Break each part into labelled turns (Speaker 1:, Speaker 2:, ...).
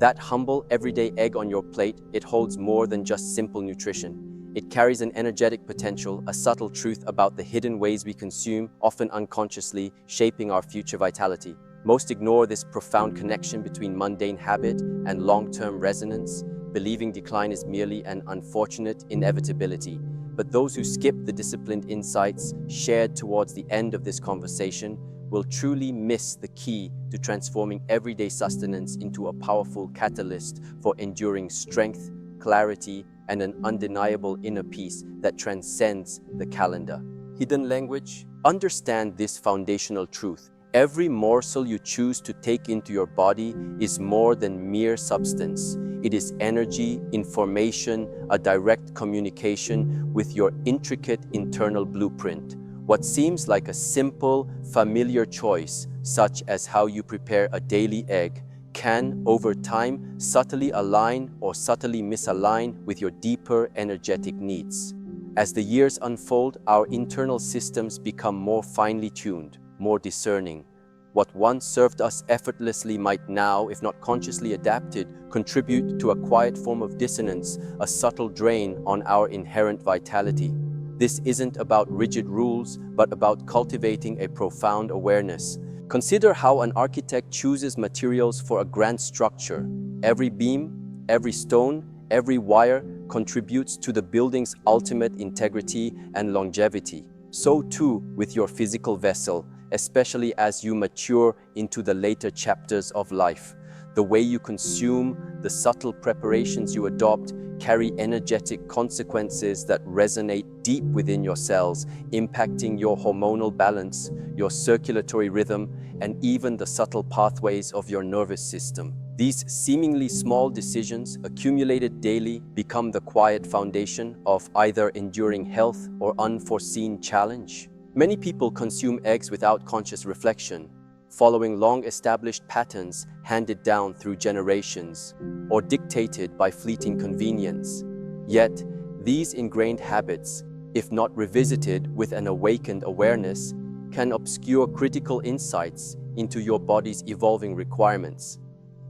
Speaker 1: That humble, everyday egg on your plate, it holds more than just simple nutrition. It carries an energetic potential, a subtle truth about the hidden ways we consume, often unconsciously, shaping our future vitality. Most ignore this profound connection between mundane habit and long-term resonance, believing decline is merely an unfortunate inevitability. But those who skip the disciplined insights shared towards the end of this conversation will truly miss the key to transforming everyday sustenance into a powerful catalyst for enduring strength, clarity, and an undeniable inner peace that transcends the calendar. Hidden language? Understand this foundational truth. Every morsel you choose to take into your body is more than mere substance. It is energy, information, a direct communication with your intricate internal blueprint. What seems like a simple, familiar choice, such as how you prepare a daily egg, can, over time, subtly align or subtly misalign with your deeper energetic needs. As the years unfold, our internal systems become more finely tuned, more discerning. What once served us effortlessly might now, if not consciously adapted, contribute to a quiet form of dissonance, a subtle drain on our inherent vitality. This isn't about rigid rules, but about cultivating a profound awareness. Consider how an architect chooses materials for a grand structure. Every beam, every stone, every wire contributes to the building's ultimate integrity and longevity. So too with your physical vessel, especially as you mature into the later chapters of life. The way you consume, the subtle preparations you adopt, carry energetic consequences that resonate deep within your cells, impacting your hormonal balance, your circulatory rhythm, and even the subtle pathways of your nervous system. These seemingly small decisions, accumulated daily, become the quiet foundation of either enduring health or unforeseen challenge. Many people consume eggs without conscious reflection, following long-established patterns handed down through generations or dictated by fleeting convenience. Yet, these ingrained habits, if not revisited with an awakened awareness, can obscure critical insights into your body's evolving requirements.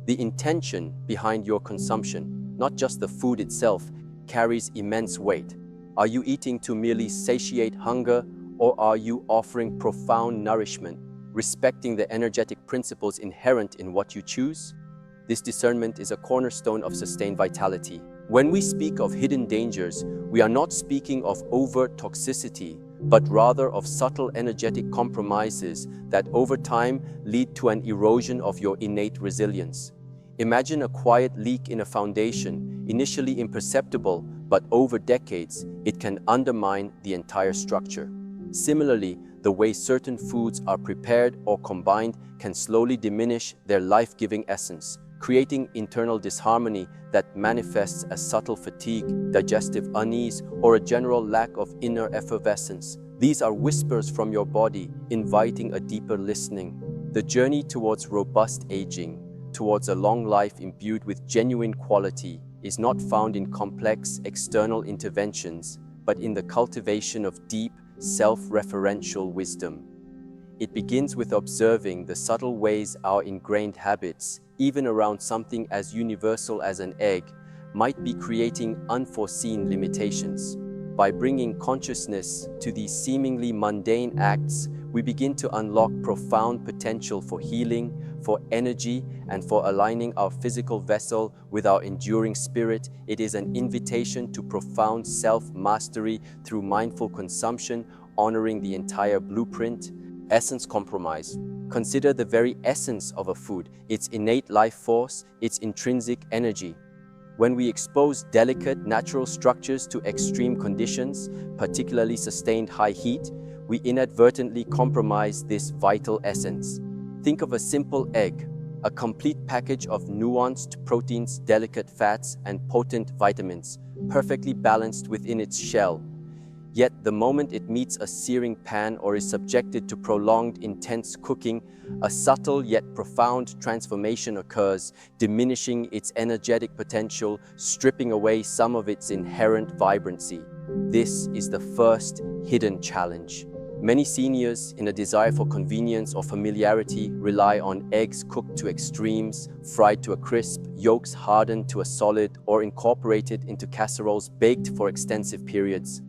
Speaker 1: The intention behind your consumption, not just the food itself, carries immense weight. Are you eating to merely satiate hunger, or are you offering profound nourishment, respecting the energetic principles inherent in what you choose? This discernment is a cornerstone of sustained vitality. When we speak of hidden dangers, we are not speaking of overt toxicity, but rather of subtle energetic compromises that over time lead to an erosion of your innate resilience. Imagine a quiet leak in a foundation, initially imperceptible, but over decades, it can undermine the entire structure. Similarly, the way certain foods are prepared or combined can slowly diminish their life-giving essence, creating internal disharmony that manifests as subtle fatigue, digestive unease, or a general lack of inner effervescence. These are whispers from your body, inviting a deeper listening. The journey towards robust aging, towards a long life imbued with genuine quality, is not found in complex external interventions, but in the cultivation of deep, self-referential wisdom. It begins with observing the subtle ways our ingrained habits, even around something as universal as an egg, might be creating unforeseen limitations. By bringing consciousness to these seemingly mundane acts, we begin to unlock profound potential for healing, for energy, and for aligning our physical vessel with our enduring spirit. It is an invitation to profound self-mastery through mindful consumption, honoring the entire blueprint. Essence compromise. Consider the very essence of a food, its innate life force, its intrinsic energy. When we expose delicate natural structures to extreme conditions, particularly sustained high heat, we inadvertently compromise this vital essence. Think of a simple egg, a complete package of nuanced proteins, delicate fats, and potent vitamins, perfectly balanced within its shell. Yet the moment it meets a searing pan or is subjected to prolonged, intense cooking, a subtle yet profound transformation occurs, diminishing its energetic potential, stripping away some of its inherent vibrancy. This is the first hidden challenge. Many seniors, in a desire for convenience or familiarity, rely on eggs cooked to extremes, fried to a crisp, yolks hardened to a solid, or incorporated into casseroles baked for extensive periods.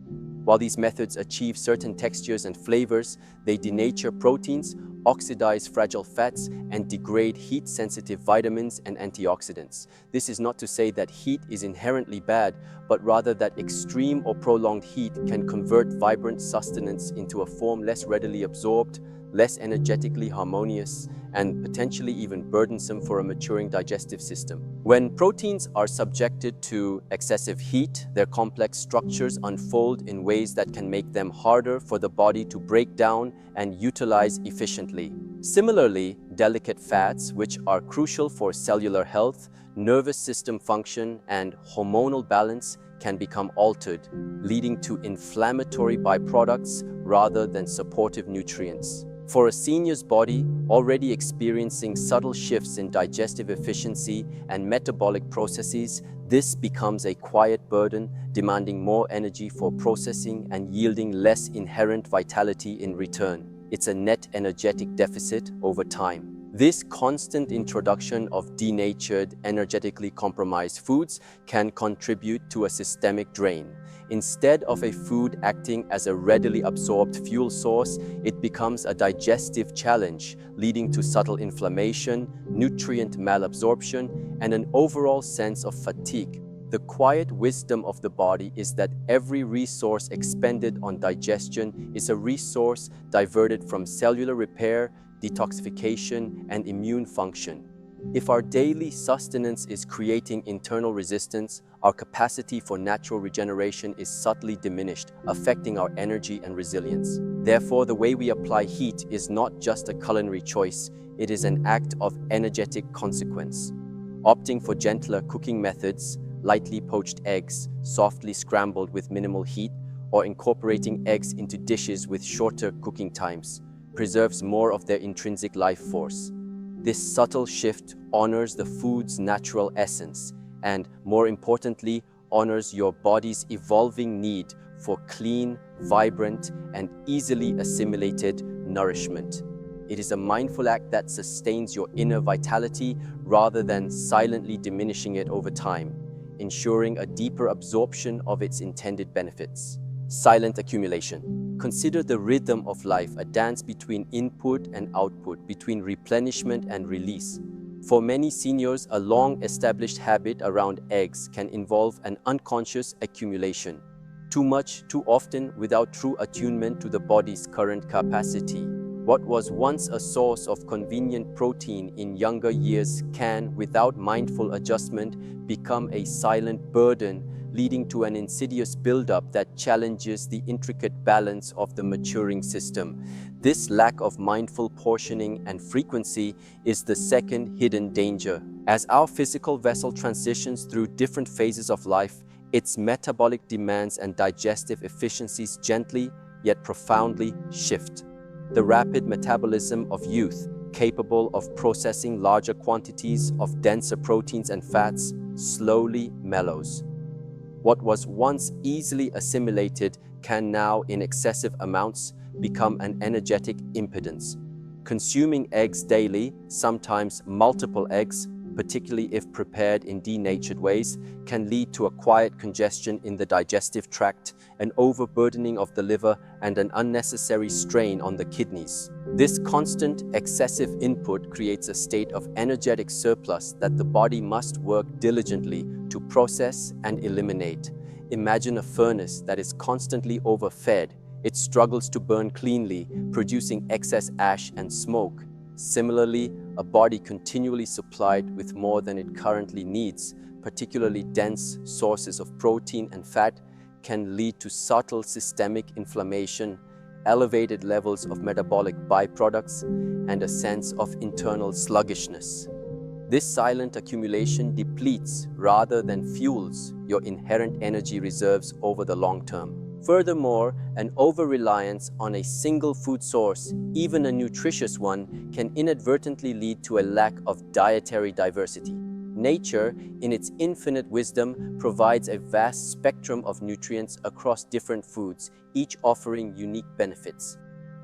Speaker 1: While these methods achieve certain textures and flavors, they denature proteins, oxidize fragile fats, and degrade heat-sensitive vitamins and antioxidants. This is not to say that heat is inherently bad, but rather that extreme or prolonged heat can convert vibrant sustenance into a form less readily absorbed, less energetically harmonious, and potentially even burdensome for a maturing digestive system. When proteins are subjected to excessive heat, their complex structures unfold in ways that can make them harder for the body to break down and utilize efficiently. Similarly, delicate fats, which are crucial for cellular health, nervous system function, and hormonal balance, can become altered, leading to inflammatory byproducts rather than supportive nutrients. For a senior's body, already experiencing subtle shifts in digestive efficiency and metabolic processes, this becomes a quiet burden, demanding more energy for processing and yielding less inherent vitality in return. It's a net energetic deficit over time. This constant introduction of denatured, energetically compromised foods can contribute to a systemic drain. Instead of a food acting as a readily absorbed fuel source, it becomes a digestive challenge, leading to subtle inflammation, nutrient malabsorption, and an overall sense of fatigue. The quiet wisdom of the body is that every resource expended on digestion is a resource diverted from cellular repair, detoxification, and immune function. If our daily sustenance is creating internal resistance, our capacity for natural regeneration is subtly diminished, affecting our energy and resilience. Therefore, the way we apply heat is not just a culinary choice, it is an act of energetic consequence. Opting for gentler cooking methods, lightly poached eggs, softly scrambled with minimal heat, or incorporating eggs into dishes with shorter cooking times, preserves more of their intrinsic life force. This subtle shift honors the food's natural essence and, more importantly, honors your body's evolving need for clean, vibrant, and easily assimilated nourishment. It is a mindful act that sustains your inner vitality rather than silently diminishing it over time, ensuring a deeper absorption of its intended benefits. Silent accumulation. Consider the rhythm of life, a dance between input and output, between replenishment and release. For many seniors, a long-established habit around eggs can involve an unconscious accumulation. Too much, too often, without true attunement to the body's current capacity. What was once a source of convenient protein in younger years can, without mindful adjustment, become a silent burden, leading to an insidious buildup that challenges the intricate balance of the maturing system. This lack of mindful portioning and frequency is the second hidden danger. As our physical vessel transitions through different phases of life, its metabolic demands and digestive efficiencies gently yet profoundly shift. The rapid metabolism of youth, capable of processing larger quantities of denser proteins and fats, slowly mellows. What was once easily assimilated can now, in excessive amounts, become an energetic impedance. Consuming eggs daily, sometimes multiple eggs, particularly if prepared in denatured ways, can lead to a quiet congestion in the digestive tract, an overburdening of the liver, and an unnecessary strain on the kidneys. This constant, excessive input creates a state of energetic surplus that the body must work diligently to process and eliminate. Imagine a furnace that is constantly overfed. It struggles to burn cleanly, producing excess ash and smoke. Similarly, a body continually supplied with more than it currently needs, particularly dense sources of protein and fat, can lead to subtle systemic inflammation, elevated levels of metabolic byproducts, and a sense of internal sluggishness. This silent accumulation depletes rather than fuels your inherent energy reserves over the long term. Furthermore, an over-reliance on a single food source, even a nutritious one, can inadvertently lead to a lack of dietary diversity. Nature, in its infinite wisdom, provides a vast spectrum of nutrients across different foods, each offering unique benefits.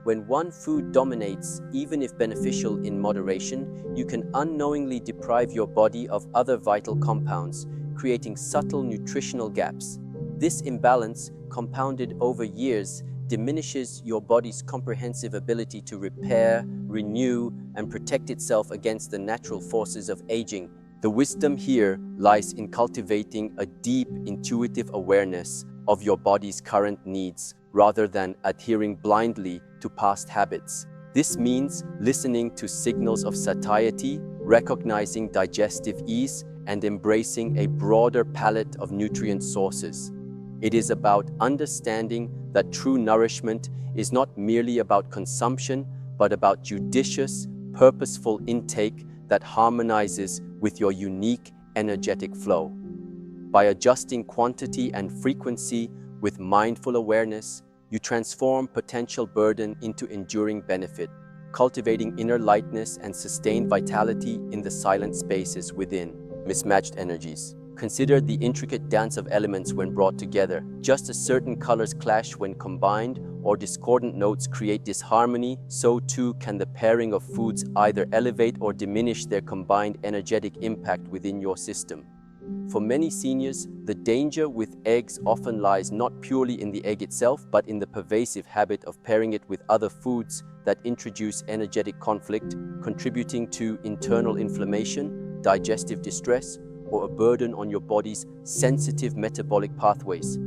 Speaker 1: When one food dominates, even if beneficial in moderation, you can unknowingly deprive your body of other vital compounds, creating subtle nutritional gaps. This imbalance, compounded over years, diminishes your body's comprehensive ability to repair, renew, and protect itself against the natural forces of aging. The wisdom here lies in cultivating a deep, intuitive awareness of your body's current needs, rather than adhering blindly to past habits. This means listening to signals of satiety, recognizing digestive ease, and embracing a broader palette of nutrient sources. It is about understanding that true nourishment is not merely about consumption, but about judicious, purposeful intake that harmonizes with your unique energetic flow. By adjusting quantity and frequency with mindful awareness, you transform potential burden into enduring benefit, cultivating inner lightness and sustained vitality in the silent spaces within. Mismatched energies. Consider the intricate dance of elements when brought together. Just as certain colors clash when combined or discordant notes create disharmony, so too can the pairing of foods either elevate or diminish their combined energetic impact within your system. For many seniors, the danger with eggs often lies not purely in the egg itself, but in the pervasive habit of pairing it with other foods that introduce energetic conflict, contributing to internal inflammation, digestive distress, or a burden on your body's sensitive metabolic pathways.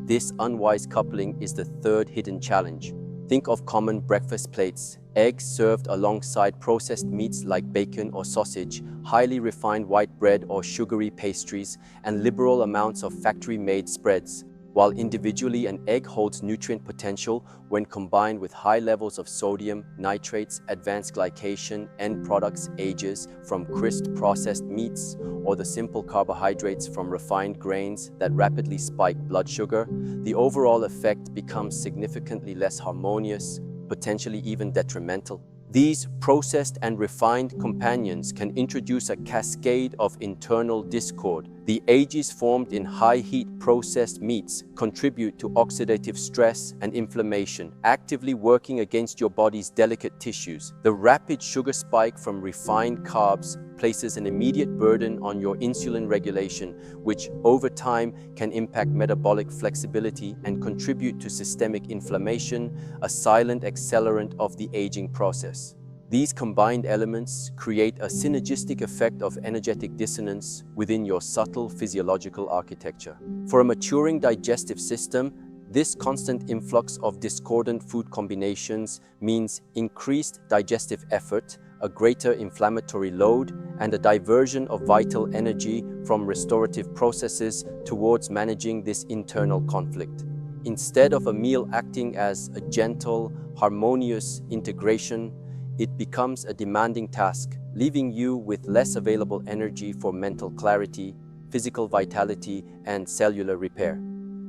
Speaker 1: This unwise coupling is the third hidden challenge. Think of common breakfast plates. Eggs served alongside processed meats like bacon or sausage, highly refined white bread or sugary pastries, and liberal amounts of factory-made spreads. While individually an egg holds nutrient potential, when combined with high levels of sodium, nitrates, advanced glycation, end products, ages from crisp processed meats, or the simple carbohydrates from refined grains that rapidly spike blood sugar, the overall effect becomes significantly less harmonious, potentially even detrimental. These processed and refined companions can introduce a cascade of internal discord. The ages formed in high-heat processed meats contribute to oxidative stress and inflammation, actively working against your body's delicate tissues. The rapid sugar spike from refined carbs places an immediate burden on your insulin regulation, which over time can impact metabolic flexibility and contribute to systemic inflammation, a silent accelerant of the aging process. These combined elements create a synergistic effect of energetic dissonance within your subtle physiological architecture. For a maturing digestive system, this constant influx of discordant food combinations means increased digestive effort, a greater inflammatory load, and a diversion of vital energy from restorative processes towards managing this internal conflict. Instead of a meal acting as a gentle, harmonious integration, it becomes a demanding task, leaving you with less available energy for mental clarity, physical vitality, and cellular repair.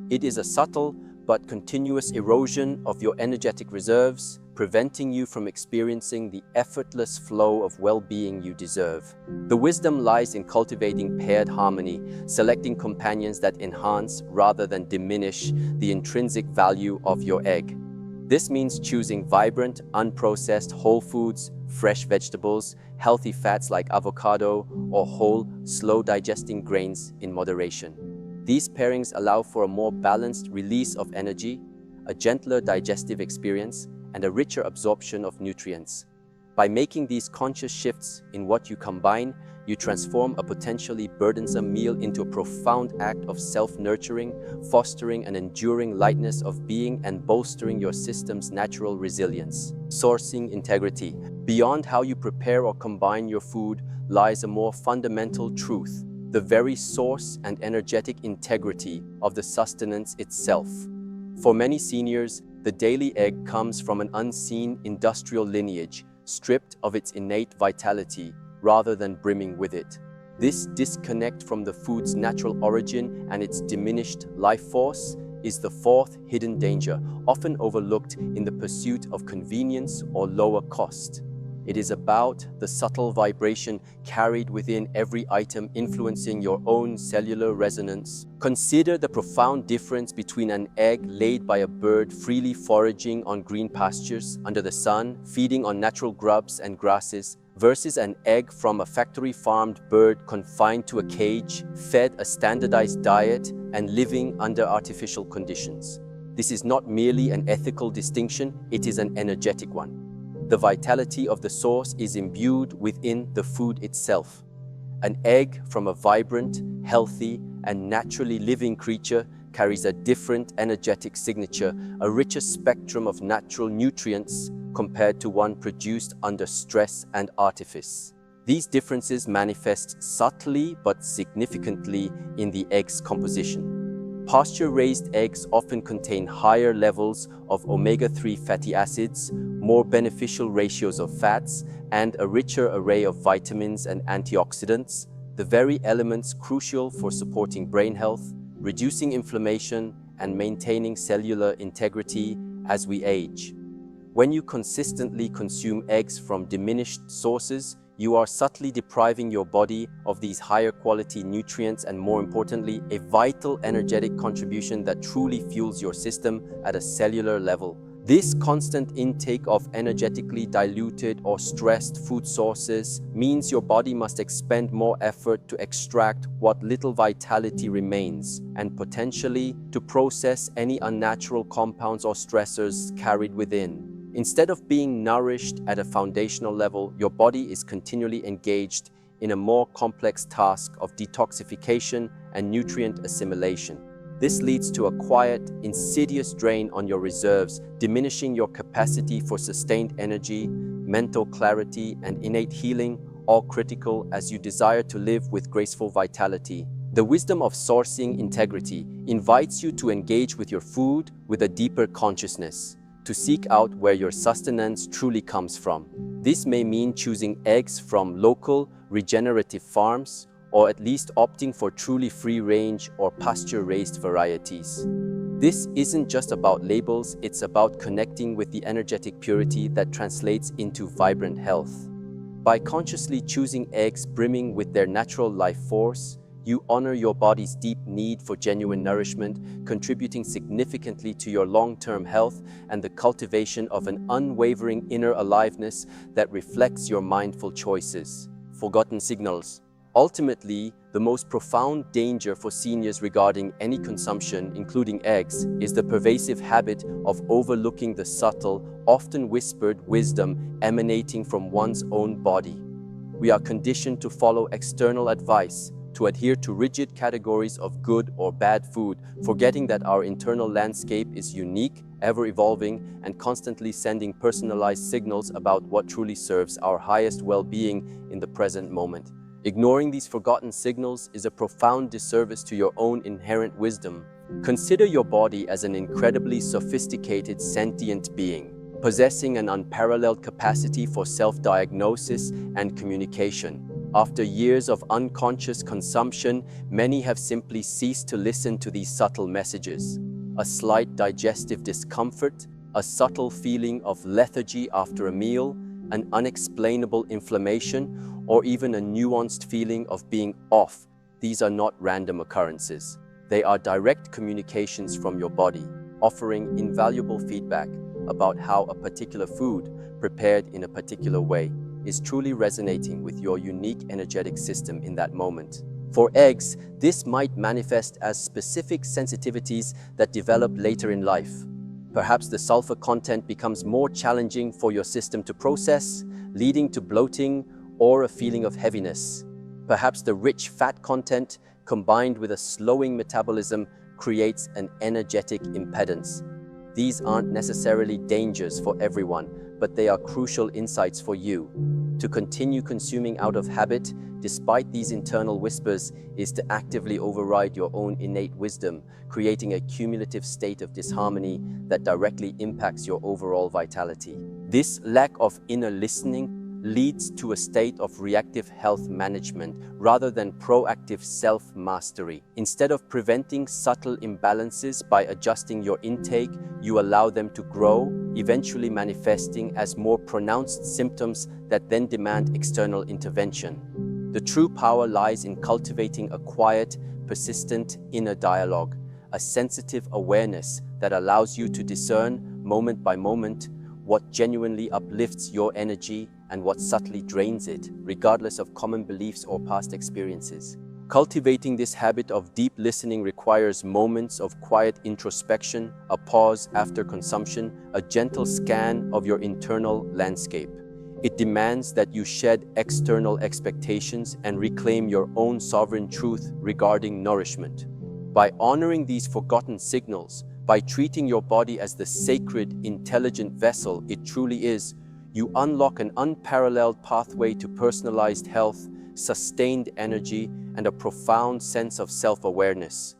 Speaker 1: It is a subtle but continuous erosion of your energetic reserves, preventing you from experiencing the effortless flow of well-being you deserve. The wisdom lies in cultivating paired harmony, selecting companions that enhance rather than diminish the intrinsic value of your egg. This means choosing vibrant, unprocessed whole foods, fresh vegetables, healthy fats like avocado, or whole, slow-digesting grains in moderation. These pairings allow for a more balanced release of energy, a gentler digestive experience, and a richer absorption of nutrients. By making these conscious shifts in what you combine, you transform a potentially burdensome meal into a profound act of self-nurturing, fostering an enduring lightness of being and bolstering your system's natural resilience. Sourcing integrity. Beyond how you prepare or combine your food lies a more fundamental truth: the very source and energetic integrity of the sustenance itself. For many seniors, the daily egg comes from an unseen industrial lineage, stripped of its innate vitality rather than brimming with it. This disconnect from the food's natural origin and its diminished life force is the fourth hidden danger, often overlooked in the pursuit of convenience or lower cost. It is about the subtle vibration carried within every item, influencing your own cellular resonance. Consider the profound difference between an egg laid by a bird freely foraging on green pastures under the sun, feeding on natural grubs and grasses, versus an egg from a factory-farmed bird confined to a cage, fed a standardized diet, and living under artificial conditions. This is not merely an ethical distinction, it is an energetic one. The vitality of the source is imbued within the food itself. An egg from a vibrant, healthy, and naturally living creature carries a different energetic signature, a richer spectrum of natural nutrients compared to one produced under stress and artifice. These differences manifest subtly but significantly in the egg's composition. Pasture-raised eggs often contain higher levels of omega-3 fatty acids, more beneficial ratios of fats, and a richer array of vitamins and antioxidants, the very elements crucial for supporting brain health, reducing inflammation, and maintaining cellular integrity as we age. When you consistently consume eggs from diminished sources, you are subtly depriving your body of these higher quality nutrients and, more importantly, a vital energetic contribution that truly fuels your system at a cellular level. This constant intake of energetically diluted or stressed food sources means your body must expend more effort to extract what little vitality remains and potentially to process any unnatural compounds or stressors carried within. Instead of being nourished at a foundational level, your body is continually engaged in a more complex task of detoxification and nutrient assimilation. This leads to a quiet, insidious drain on your reserves, diminishing your capacity for sustained energy, mental clarity, and innate healing, all critical as you desire to live with graceful vitality. The wisdom of sourcing integrity invites you to engage with your food with a deeper consciousness, to seek out where your sustenance truly comes from. This may mean choosing eggs from local, regenerative farms, or at least opting for truly free-range or pasture-raised varieties. This isn't just about labels, it's about connecting with the energetic purity that translates into vibrant health. By consciously choosing eggs brimming with their natural life force, you honor your body's deep need for genuine nourishment, contributing significantly to your long-term health and the cultivation of an unwavering inner aliveness that reflects your mindful choices. Forgotten signals. Ultimately, the most profound danger for seniors regarding any consumption, including eggs, is the pervasive habit of overlooking the subtle, often whispered wisdom emanating from one's own body. We are conditioned to follow external advice, to adhere to rigid categories of good or bad food, forgetting that our internal landscape is unique, ever-evolving, and constantly sending personalized signals about what truly serves our highest well-being in the present moment. Ignoring these forgotten signals is a profound disservice to your own inherent wisdom. Consider your body as an incredibly sophisticated sentient being, possessing an unparalleled capacity for self-diagnosis and communication. After years of unconscious consumption, many have simply ceased to listen to these subtle messages. A slight digestive discomfort, a subtle feeling of lethargy after a meal, an unexplainable inflammation, or even a nuanced feeling of being off. These are not random occurrences. They are direct communications from your body, offering invaluable feedback about how a particular food, prepared in a particular way, is truly resonating with your unique energetic system in that moment. For eggs, this might manifest as specific sensitivities that develop later in life. Perhaps the sulfur content becomes more challenging for your system to process, leading to bloating or a feeling of heaviness. Perhaps the rich fat content, combined with a slowing metabolism, creates an energetic impedance. These aren't necessarily dangers for everyone, but they are crucial insights for you. To continue consuming out of habit, despite these internal whispers, is to actively override your own innate wisdom, creating a cumulative state of disharmony that directly impacts your overall vitality. This lack of inner listening leads to a state of reactive health management rather than proactive self-mastery. Instead of preventing subtle imbalances by adjusting your intake, you allow them to grow, eventually manifesting as more pronounced symptoms that then demand external intervention. The true power lies in cultivating a quiet, persistent inner dialogue, a sensitive awareness that allows you to discern, moment by moment, what genuinely uplifts your energy and what subtly drains it, regardless of common beliefs or past experiences. Cultivating this habit of deep listening requires moments of quiet introspection, a pause after consumption, a gentle scan of your internal landscape. It demands that you shed external expectations and reclaim your own sovereign truth regarding nourishment. By honoring these forgotten signals, by treating your body as the sacred, intelligent vessel it truly is, you unlock an unparalleled pathway to personalized health, sustained energy, and a profound sense of self-awareness.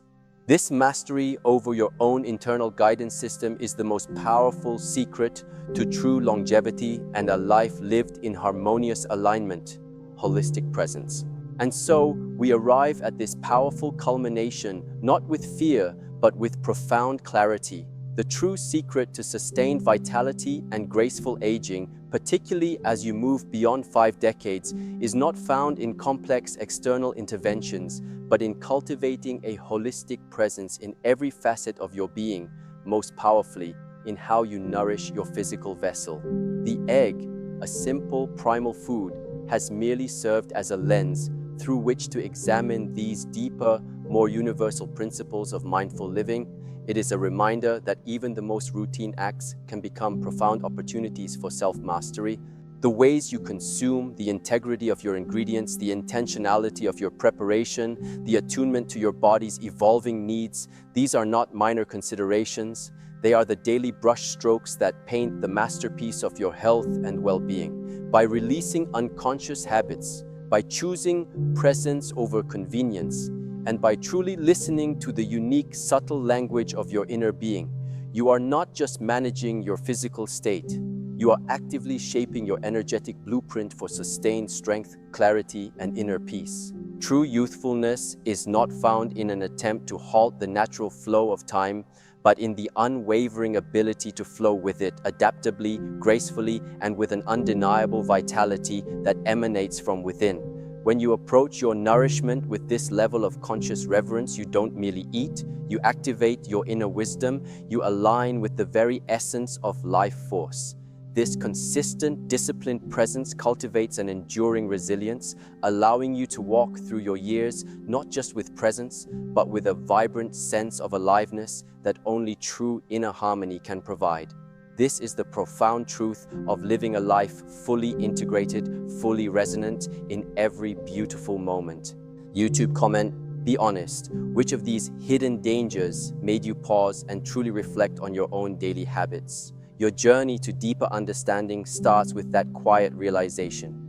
Speaker 1: This mastery over your own internal guidance system is the most powerful secret to true longevity and a life lived in harmonious alignment, holistic presence. And so, we arrive at this powerful culmination, not with fear, but with profound clarity. The true secret to sustained vitality and graceful aging, particularly as you move beyond 5 decades, is not found in complex external interventions, but in cultivating a holistic presence in every facet of your being, most powerfully in how you nourish your physical vessel. The egg, a simple primal food, has merely served as a lens through which to examine these deeper, more universal principles of mindful living. It is a reminder that even the most routine acts can become profound opportunities for self-mastery. The ways you consume, the integrity of your ingredients, the intentionality of your preparation, the attunement to your body's evolving needs, these are not minor considerations. They are the daily brushstrokes that paint the masterpiece of your health and well-being. By releasing unconscious habits, by choosing presence over convenience, and by truly listening to the unique, subtle language of your inner being, you are not just managing your physical state, you are actively shaping your energetic blueprint for sustained strength, clarity, and inner peace. True youthfulness is not found in an attempt to halt the natural flow of time, but in the unwavering ability to flow with it adaptably, gracefully, and with an undeniable vitality that emanates from within. When you approach your nourishment with this level of conscious reverence, you don't merely eat, you activate your inner wisdom, you align with the very essence of life force. This consistent, disciplined presence cultivates an enduring resilience, allowing you to walk through your years not just with presence, but with a vibrant sense of aliveness that only true inner harmony can provide. This is the profound truth of living a life fully integrated, fully resonant in every beautiful moment. YouTube comment, be honest, which of these hidden dangers made you pause and truly reflect on your own daily habits? Your journey to deeper understanding starts with that quiet realization.